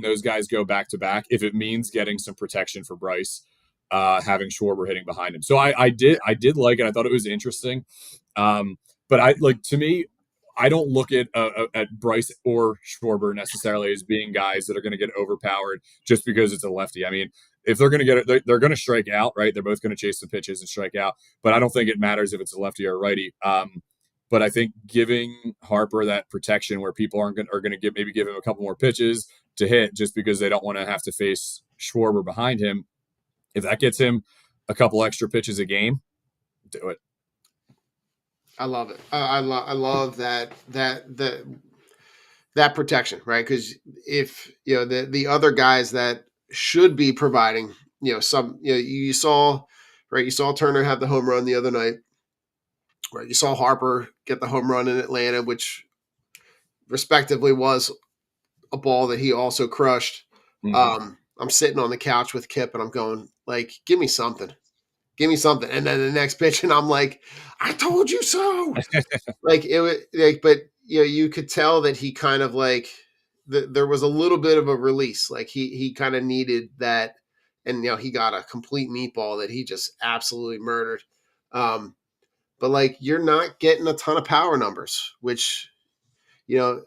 those guys go back to back if it means getting some protection for Bryce, having Schwarber hitting behind him. So I did like it. I thought it was interesting. But to me, I don't look at Bryce or Schwarber necessarily as being guys that are going to get overpowered just because it's a lefty. I mean, if they're going to get it, they're going to strike out, right? They're both going to chase the pitches and strike out. But I don't think it matters if it's a lefty or a righty. But I think giving Harper that protection where people are going to give him a couple more pitches to hit just because they don't want to have to face Schwarber behind him. If that gets him a couple extra pitches a game, do it. I love it. I love that protection, right? Because if the other guys that should be providing, you saw, right? You saw Turner have the home run the other night, right? You saw Harper get the home run in Atlanta, which respectively was a ball that he also crushed. Mm-hmm. I'm sitting on the couch with Kip, and I'm going like, "Give me something, give me something." And then the next pitch, and I'm like, "I told you so." Like it was like, but you could tell that he kind of like there was a little bit of a release. Like he kind of needed that, and he got a complete meatball that he just absolutely murdered. But like you're not getting a ton of power numbers, which you know,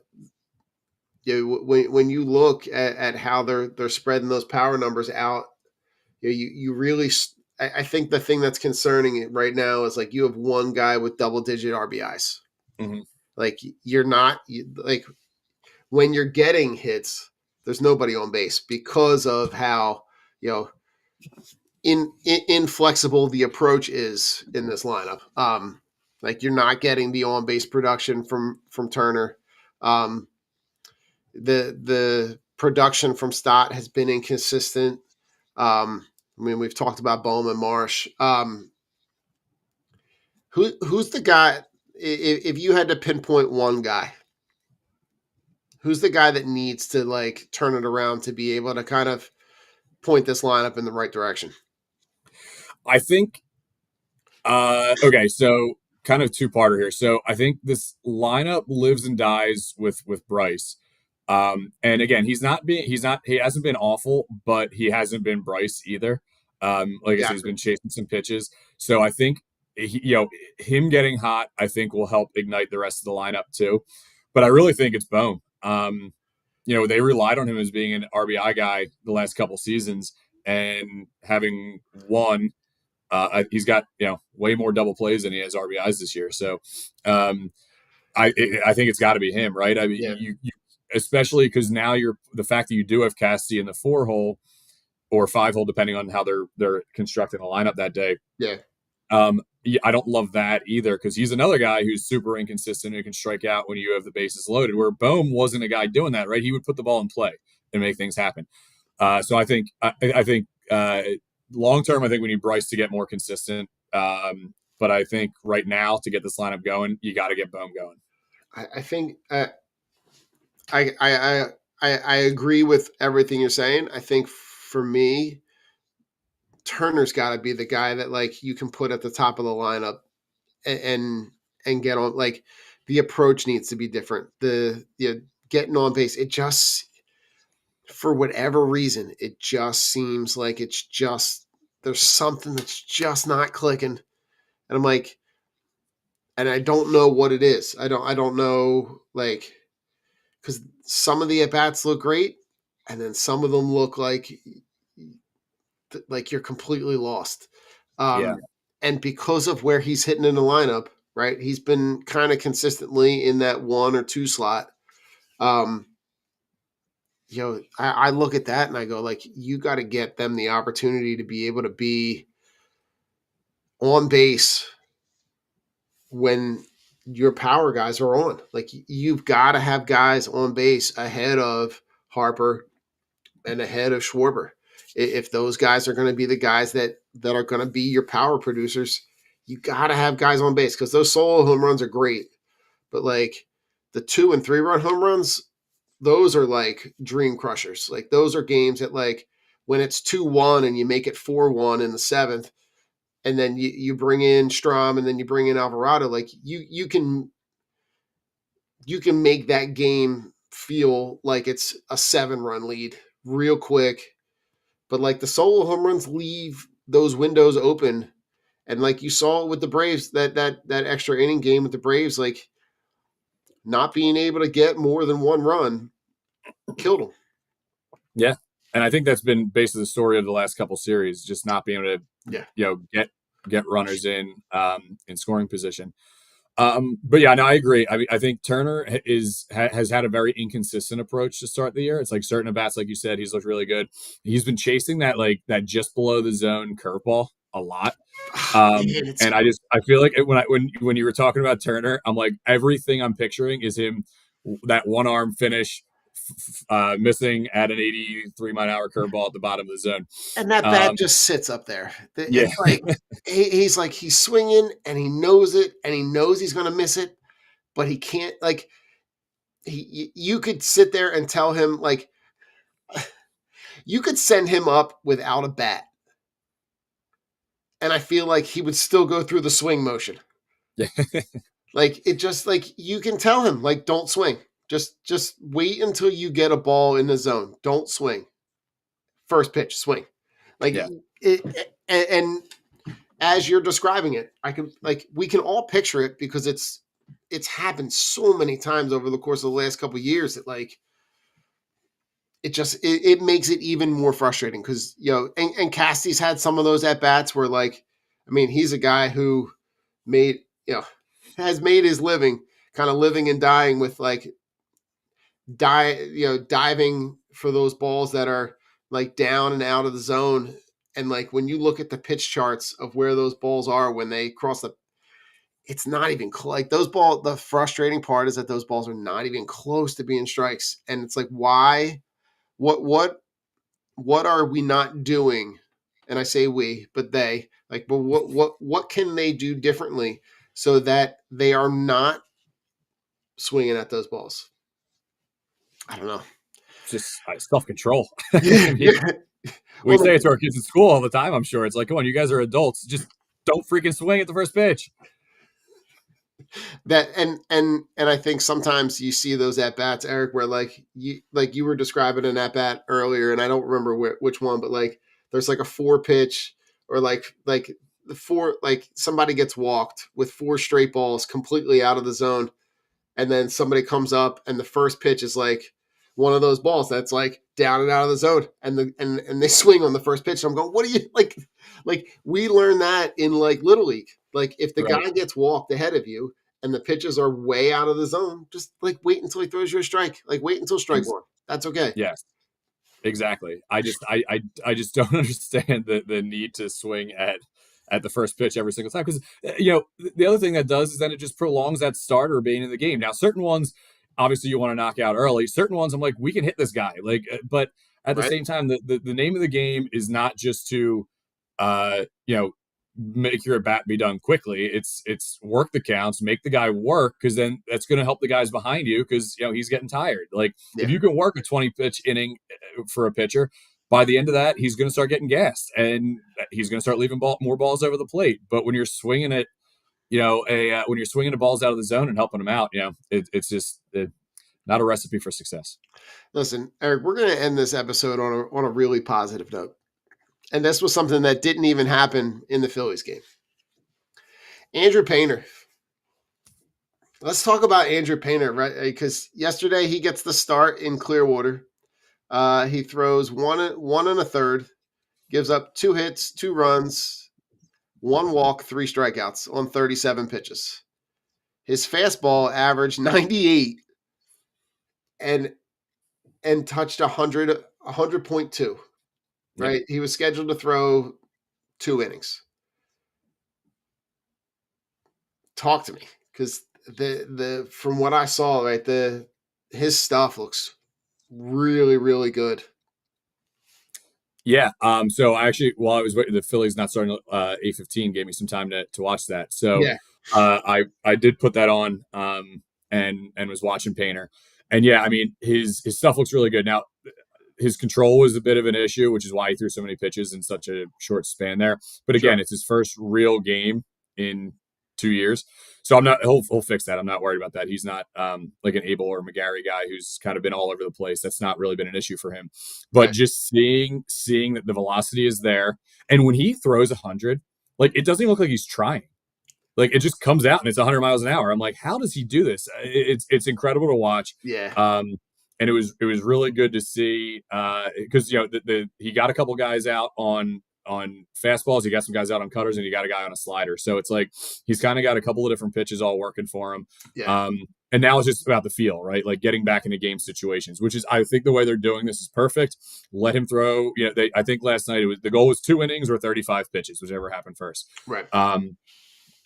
when you look at how they're spreading those power numbers out, you really. I think the thing that's concerning right now is like you have one guy with double digit RBIs. Mm-hmm. Like you're not like when you're getting hits, there's nobody on base because of how inflexible the approach is in this lineup. Like you're not getting the on base production from Turner. The production from Stott has been inconsistent. I mean, we've talked about Bowman, Marsh. Who's the guy? If you had to pinpoint one guy Who's the guy that needs to like turn it around to be able to kind of point this lineup in the right direction? I think okay, so kind of two-parter here. So I think this lineup lives and dies with Bryce. And again, he hasn't been awful, but he hasn't been Bryce either. Like I said, he's Exactly. been chasing some pitches. So I think him getting hot, I think will help ignite the rest of the lineup too. But I really think it's Bohm. They relied on him as being an RBI guy the last couple seasons, and having won he's got way more double plays than he has RBIs this year. So um, I think it's got to be him, right? I mean, Yeah. you especially because now the fact that you do have Cassie in the 4 hole or 5 hole, depending on how they're constructing the lineup that day. Yeah. I don't love that either because he's another guy who's super inconsistent and can strike out when you have the bases loaded. Where Bohm wasn't a guy doing that, right? He would put the ball in play and make things happen. So I think long term, I think we need Bryce to get more consistent. But I think right now to get this lineup going, you got to get Bohm going. I think I agree with everything you're saying. I think for me, Turner's got to be the guy that like you can put at the top of the lineup and get on. Like the approach needs to be different. The getting on base, it just for whatever reason, it just seems like it's just there's something that's just not clicking. And I'm like, and I don't know what it is. I don't know like because some of the at bats look great, and then some of them look like you're completely lost. Yeah, And because of where he's hitting in the lineup, right? He's been kind of consistently in that 1 or 2 slot. Um, I look at that and I go like, you got to get them the opportunity to be able to be on base when your power guys are on. Like you've got to have guys on base ahead of Harper and ahead of Schwarber. If those guys are going to be the guys that are going to be your power producers, you got to have guys on base because those solo home runs are great. But like the 2 and 3 run home runs, those are like dream crushers. Like those are games that like when it's 2-1 and you make it 4-1 in the 7th, and then you bring in Strom and then you bring in Alvarado, like you can make that game feel like it's a 7-run lead real quick. But like the solo home runs leave those windows open. And like you saw with the Braves, that extra inning game with the Braves, like not being able to get more than 1 run killed them. yeah, and I think that's been basically the story of the last couple series, just not being able to get runners in scoring position. But yeah, no, I agree. I mean, I think Turner has had a very inconsistent approach to start the year. It's like certain at bats, like you said, he's looked really good. He's been chasing that just below the zone curveball a lot. And I feel like when you were talking about Turner, I'm like everything I'm picturing is him that one arm finish, missing at an 83-mile-an-hour curveball at the bottom of the zone. And that bat just sits up there. Yeah, It's like he's swinging and he knows it and he knows he's going to miss it, but he can't. Like you could sit there and tell him like you could send him up without a bat, and I feel like he would still go through the swing motion. yeah, Like it just like you can tell him like don't swing. Just wait until you get a ball in the zone. Don't swing. First pitch, swing. Like yeah. and as you're describing it, I can like we can all picture it because it's happened so many times over the course of the last couple of years that like it makes it even more frustrating because and Cassie's had some of those at bats where like I mean he's a guy who made has made his living kind of living and dying with like diving for those balls that are like down and out of the zone. And like when you look at the pitch charts of where those balls are when they cross it's not even like those balls. The frustrating part is that those balls are not even close to being strikes. And it's like, why, what are we not doing? And I say we, but they like, but what can they do differently so that they are not swinging at those balls? I don't know. Just self-control. Yeah, I mean, yeah. we Well, say it to our kids in school all the time, I'm sure. It's like, come on, you guys are adults. Just don't freaking swing at the first pitch. that and I think sometimes you see those at bats, Eric, where like you were describing an at bat earlier, and I don't remember which one, but like there's like a 4 pitch or like the four, like somebody gets walked with 4 straight balls completely out of the zone, and then somebody comes up and the first pitch is like one of those balls that's like down and out of the zone, and they swing on the first pitch. And I'm going, what are you like we learned that in like little league. Like if the Right. guy gets walked ahead of you and the pitches are way out of the zone, just like wait until he throws you a strike. Like wait until strike Ex- one. That's okay. yes, exactly. I just don't understand the need to swing at the first pitch every single time, because the other thing that does is then it just prolongs that starter being in the game. Now, certain ones, obviously, you want to knock out early. Certain ones, I'm like, we can hit this guy. But at the Right? same time, the name of the game is not just to, uh, you know, make your at bat be done quickly. It's work the counts, make the guy work, because then that's going to help the guys behind you, because he's getting tired. Like if Yeah. you can work a 20 pitch inning for a pitcher, by the end of that, he's going to start getting gassed and he's going to start leaving more balls over the plate. But when you're swinging it, when you're swinging the balls out of the zone and helping them out, it's just not a recipe for success. Listen, Eric, we're going to end this episode on a really positive note. And this was something that didn't even happen in the Phillies game. Andrew Painter. Let's talk about Andrew Painter, right? Because yesterday he gets the start in Clearwater. He throws one and a third, gives up 2 hits, 2 runs, 1 walk, 3 strikeouts on 37 pitches. His fastball averaged 98 and touched 100.2. Right? Yep. He was scheduled to throw 2 innings. Talk to me, because the from what I saw, right, his stuff looks really, really good. Yeah. So I actually, while I was waiting, the Phillies not starting 8:15 gave me some time to watch that. So Yeah. I did put that on and was watching Painter. And yeah, I mean his stuff looks really good. Now his control was a bit of an issue, which is why he threw so many pitches in such a short span there. But again, Sure. it's his first real game in 2 years. So I'm not, he'll fix that. I'm not worried about that. He's not like an Abel or McGarry guy who's kind of been all over the place. That's not really been an issue for him. But Right. just seeing that the velocity is there. And when he throws 100, like it doesn't even look like he's trying. Like it just comes out and it's 100 miles an hour. I'm like, how does he do this? It's incredible to watch. Yeah. And it was really good to see because he got a couple guys out on fastballs, he got some guys out on cutters, and he got a guy on a slider. So it's like he's kind of got a couple of different pitches all working for him. Yeah. And now it's just about the feel, right? Like getting back into game situations, which is, I think the way they're doing this is perfect. Let him throw. I think last night the goal was 2 innings or 35 pitches, whichever happened first. Right.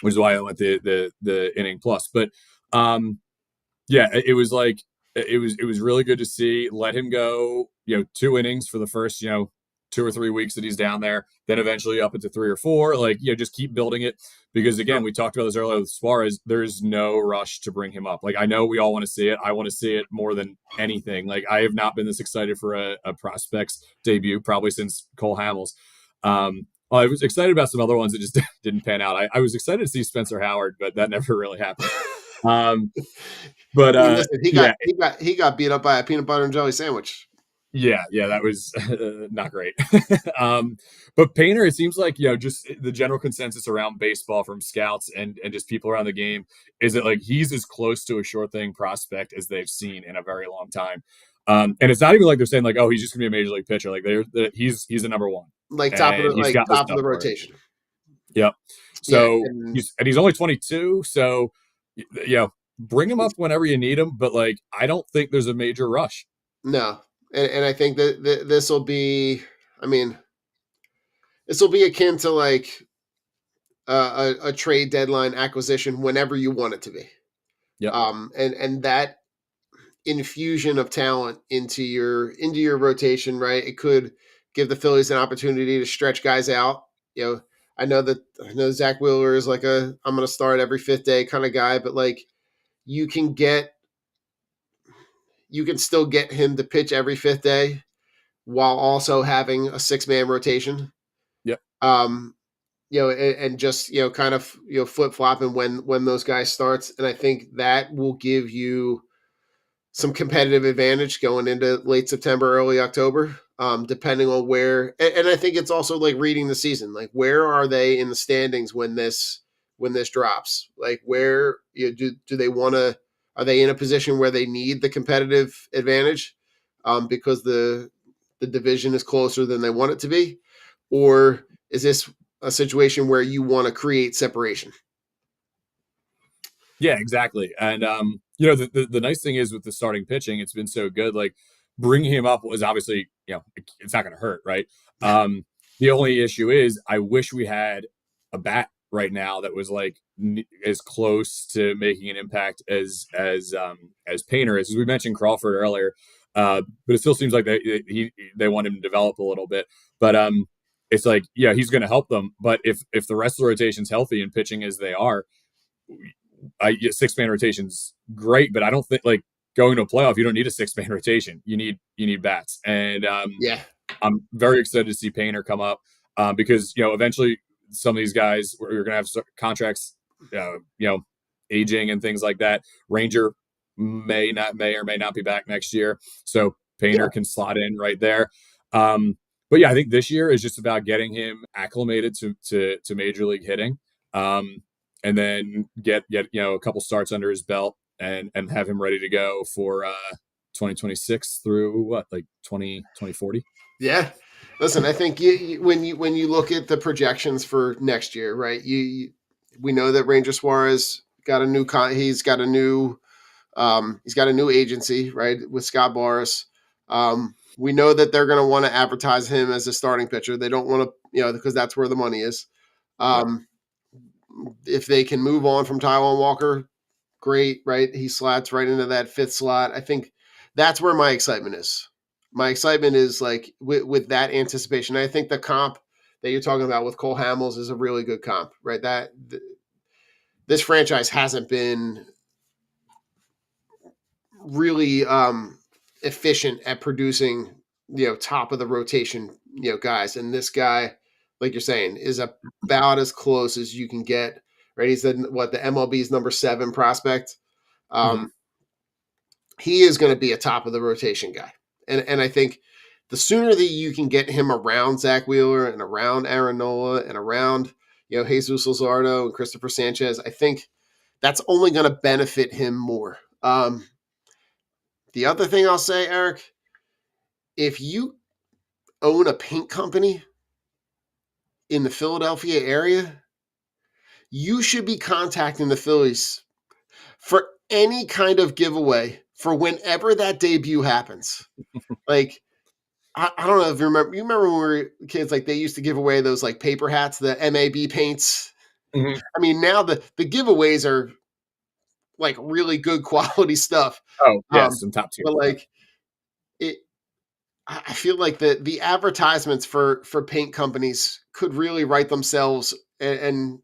Which is why I went the inning plus. But yeah, it was like it was really good to see. Let him go, 2 innings for the first 2 or 3 weeks that he's down there, then eventually up into 3 or 4. Like, just keep building it, because again, we talked about this earlier with Suarez. There's no rush to bring him up. Like, I know we all want to see it. I want to see it more than anything. Like, I have not been this excited for a prospect's debut probably since Cole Hamels. Well, I was excited about some other ones that just didn't pan out. I was excited to see Spencer Howard, but that never really happened. But Listen, yeah, he got beat up by a peanut butter and jelly sandwich. yeah, that was not great. But Painter, it seems like just the general consensus around baseball from scouts and just people around the game is that like he's as close to a sure thing prospect as they've seen in a very long time. And it's not even like they're saying like, oh, he's just gonna be a major league pitcher. Like he's a number one, Like and he's got the top of stuff the for it. rotation. Yep. Yeah. So he's only 22. So bring him up whenever you need him. But like, I don't think there's a major rush. No. And I think that this will be, I mean, this will be akin to like a trade deadline acquisition whenever you want it to be. Yep. And that infusion of talent into your rotation, right? It could give the Phillies an opportunity to stretch guys out. I know Zach Wheeler is like I'm going to start every 5th day kind of guy, but like you can get you can still get him to pitch every fifth day while also having a 6-man rotation. Yep. And just kind of flip flopping when those guys starts, and I think that will give you some competitive advantage going into late September, early October, depending on where. And I think it's also like reading the season, like where are they in the standings when this drops? Like where do they want to? Are they in a position where they need the competitive advantage because the division is closer than they want it to be, or is this a situation where you want to create separation? Yeah, exactly. And the nice thing is with the starting pitching, it's been so good. Like bringing him up was obviously, it's not going to hurt, right? The only issue is I wish we had a bat right now that was like as close to making an impact as Painter is. As we mentioned Crawford earlier, but it still seems like they want him to develop a little bit. But it's like, yeah, he's going to help them. But if the rest of the rotation's healthy and pitching as they are, 6-man rotation's great, but I don't think like going to a playoff, you don't need a 6-man rotation. You need bats. And I'm very excited to see Painter come up because eventually some of these guys we're gonna have contracts, aging and things like that. Ranger may or may not be back next year, so Painter can slot in right there. But yeah, I think this year is just about getting him acclimated to major league hitting. And then get a couple starts under his belt and have him ready to go for 2026 through what, like 2040. Yeah. Listen, I think when you look at the projections for next year, right? We know that Ranger Suarez got a new he's got a new agency, right, with Scott Boras. We know that they're going to want to advertise him as a starting pitcher. They don't want to, because that's where the money is. If they can move on from Taijuan Walker, great, right? He slots right into that fifth slot. I think that's where my excitement is. My excitement is like with that anticipation. I think the comp that you're talking about with Cole Hamels is a really good comp, right? This franchise hasn't been really efficient at producing, top of the rotation, guys. And this guy, like you're saying, is about as close as you can get, right? He's the MLB's number 7 prospect. He is going to be a top of the rotation guy. And I think the sooner that you can get him around Zach Wheeler and around Aaron Nola and around, Jesus Luzardo and Christopher Sanchez, I think that's only going to benefit him more. The other thing I'll say, Eric, if you own a paint company in the Philadelphia area, you should be contacting the Phillies for any kind of giveaway for whenever that debut happens. Like, I don't know if you remember when we were kids, like they used to give away those like paper hats, the MAB paints. Mm-hmm. I mean, now the giveaways are like really good quality stuff. Oh, yes, some top tier. But like I feel like the advertisements for paint companies could really write themselves. And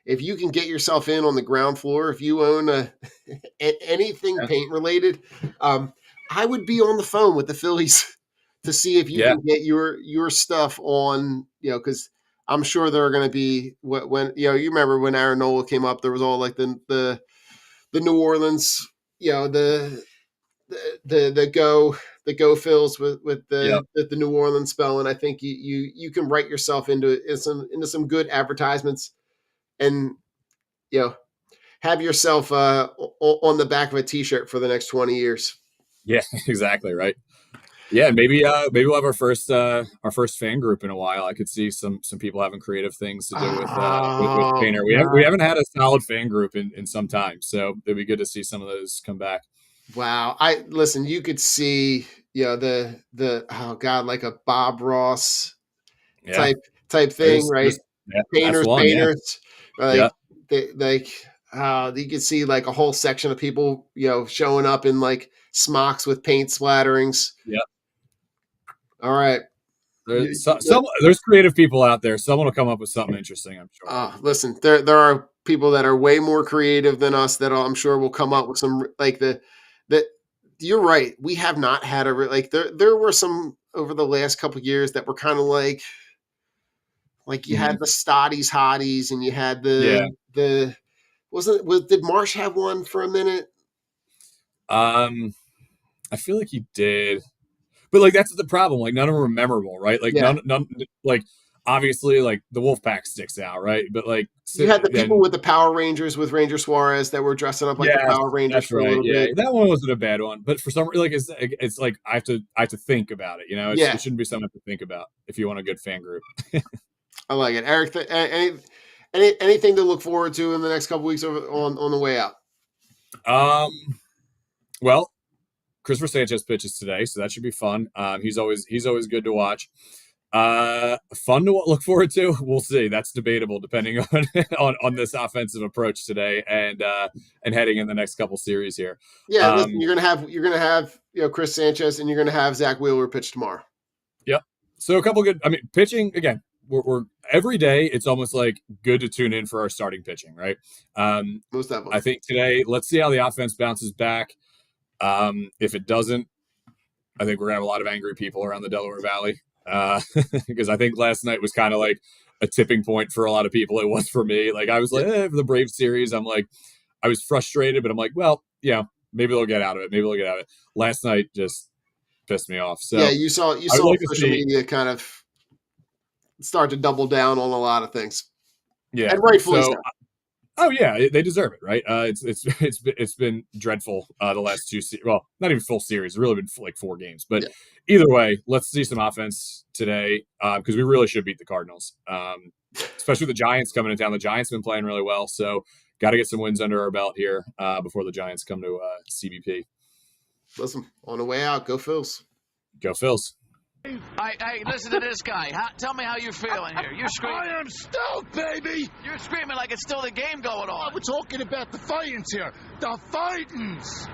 if you can get yourself in on the ground floor, if you own anything paint related, I would be on the phone with the Phillies to see if you can get your stuff on, because I'm sure there are going to be when you remember when Aaron Nola came up, there was all like the New Orleans, the go Phils with the New Orleans spell, and I think you can write yourself into some good advertisements, and have yourself on the back of a T-shirt for the next 20 years. Yeah, exactly right. Yeah, maybe we'll have our first fan group in a while. I could see some people having creative things to do with Painter. We haven't had a solid fan group in some time, so it'd be good to see some of those come back. Wow. Listen, you could see, the oh God, like a Bob Ross type thing, right? Painters. Like you could see like a whole section of people, showing up in like smocks with paint splatterings. Yeah. All right. There's creative people out there. Someone will come up with something interesting, I'm sure. Listen, there are people that are way more creative than us that I'm sure will come up with some like the you're right. We have not had like there were some over the last couple of years that were kind of like you had the Stotties Hotties and you had the did Marsh have one for a minute? I feel like he did, but like that's the problem. Like none of them are memorable, right? Like none like obviously like the Wolfpack sticks out, right? But like you had the people with the Power Rangers with Ranger Suarez that were dressing up like the Power Rangers for a little bit. That one wasn't a bad one, but for some like it's like I have to think about it. You know, it shouldn't be something to think about if you want a good fan group. I like it, Eric. Anything to look forward to in the next couple weeks on the way out? Well, Christopher Sanchez pitches today, so that should be fun. He's always good to watch. Fun to look forward to. We'll see. That's debatable depending on this offensive approach today and heading in the next couple series here. Yeah, listen, you're gonna have Chris Sanchez and you're gonna have Zach Wheeler pitch tomorrow. Yep. So a couple good. I mean, pitching again. We're every day. It's almost like good to tune in for our starting pitching, right? Most definitely. I think today. Let's see how the offense bounces back. If it doesn't, I think we're gonna have a lot of angry people around the Delaware Valley. Because I think last night was kind of like a tipping point for a lot of people. It was for me. Like I was like, for the Braves series, I'm like, I was frustrated, but I'm like, well, maybe they'll get out of it. Last night just pissed me off. So yeah, you saw social media kind of start to double down on a lot of things. Yeah, and rightfully so. Oh yeah, they deserve it, right? It's been dreadful the last two. Well, not even full series. It's really been like 4 games. But either way, let's see some offense today because we really should beat the Cardinals, especially with the Giants coming in town. The Giants have been playing really well, so got to get some wins under our belt here before the Giants come to CBP. Listen, on the way out, go Phils. Go Phils. Hey, listen to this guy. Tell me how you're feeling here. You're screaming. I am stoked, baby. You're screaming like it's still the game going on. We're talking about the fightings here. The fightings.